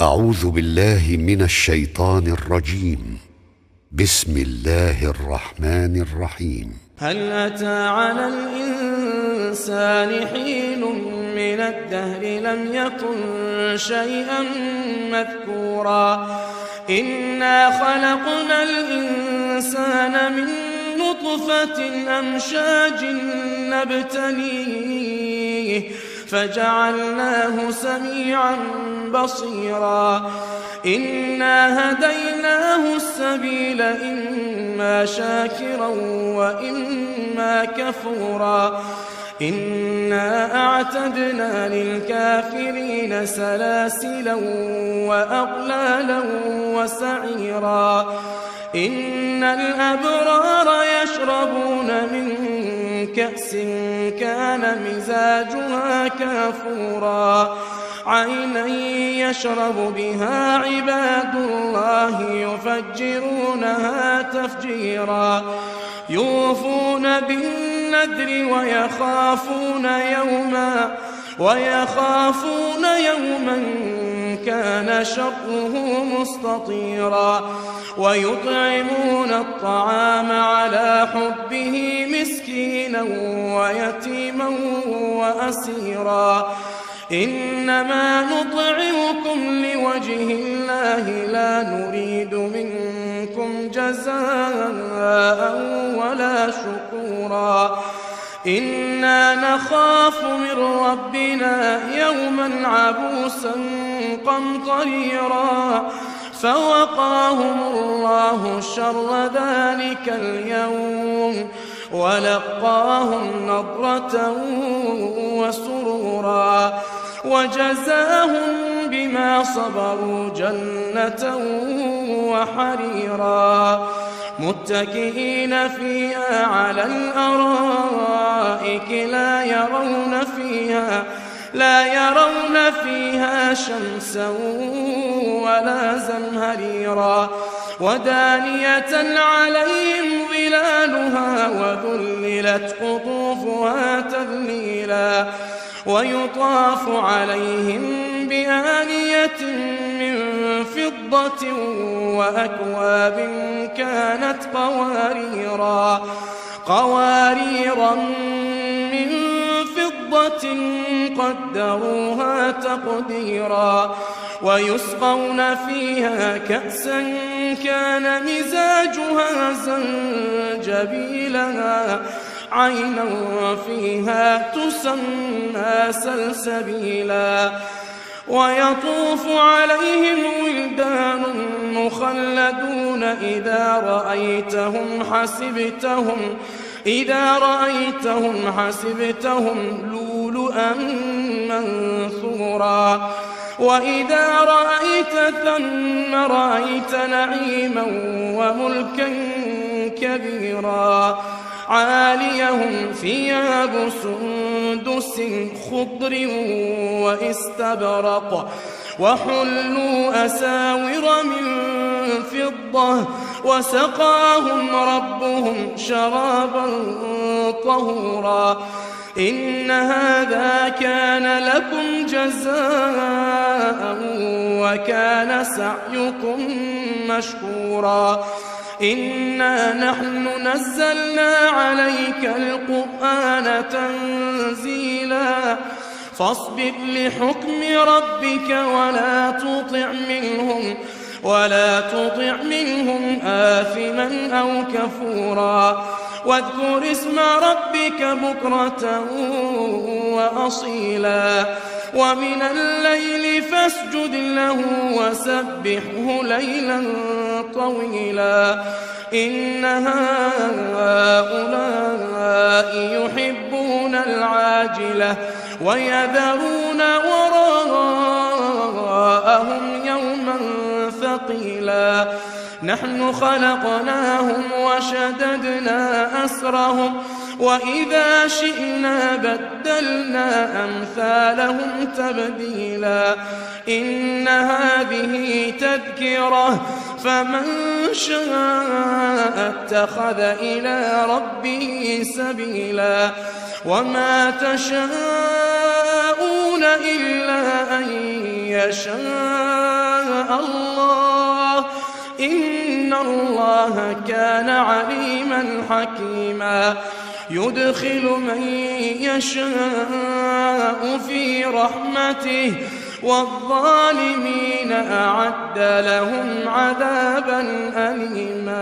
أعوذ بالله من الشيطان الرجيم. بسم الله الرحمن الرحيم. هل أتى على الإنسان حين من الدهر لم يكن شيئا مذكورا إنا خلقنا الإنسان من نطفة أمشاج نبتليه فجعلناه سميعا بصيرا إنا هديناه السبيل إما شاكرا وإما كفورا إنا أعتدنا للكافرين سلاسلا وأغلالا وسعيرا إن الأبرار يشربون من كأس كان مزاجها كافورا عينا يشرب بها عباد الله يفجرونها تفجيرا يوفون بالنذر ويخافون يوما كان شره مستطيرا ويطعمون الطعام على حبه مسكينا ويتيما وأسيرا إنما نطعمكم لوجه الله لا نريد منكم جزاء ولا شكورا إنا نخاف من ربنا يوما عبوسا قمطريرا فوقاهم الله شر ذلك اليوم ولقاهم نضرة وسرورا وجزاهم بما صبروا جنة وحريرا متكئين فيها على الأرائك لا يرون فيها شمسا ولا زمهريرا ودانية عليهم ظلالها وذللت قطوفها تذليلا ويطاف عليهم بآنية من فضة وأكواب كانت قواريرا من فضة قدروها تقديرا ويسقون فيها كأسا كان مزاجها زنجبيلا عينا فيها تسمى سلسبيلا ويطوف عليهم ولدان مخلدون إذا رأيتهم حسبتهم لؤلؤا منثورا وإذا رأيت ثم رأيت نعيما وملكا كبيرا عاليهم ثياب سندس خضر واستبرق وحلوا أساور من فضة وسقاهم ربهم شرابا طهورا إن هذا كان لكم جزاء وكان سعيكم مشكورا إنا نحن نزلنا عليك القرآن تنزيلا فاصبر لحكم ربك ولا تطع منهم آثما أو كفورا واذكر اسم ربك بكرة وأصيلا ومن الليل فاسجد له وسبحه ليلا طويلا إن هؤلاء يحبون العاجلة ويذرون وراءهم يوما ثقيلا نحن خلقناهم وشددنا أسرهم وإذا شئنا بدلنا أمثالهم تبديلا إن هذه تذكرة فمن شاء اتخذ إلى ربه سبيلا وما تشاءون إلا أن يشاء الله إن الله كان عليما حكيما يدخل من يشاء في رحمته والظالمين أعد لهم عذابا أليما.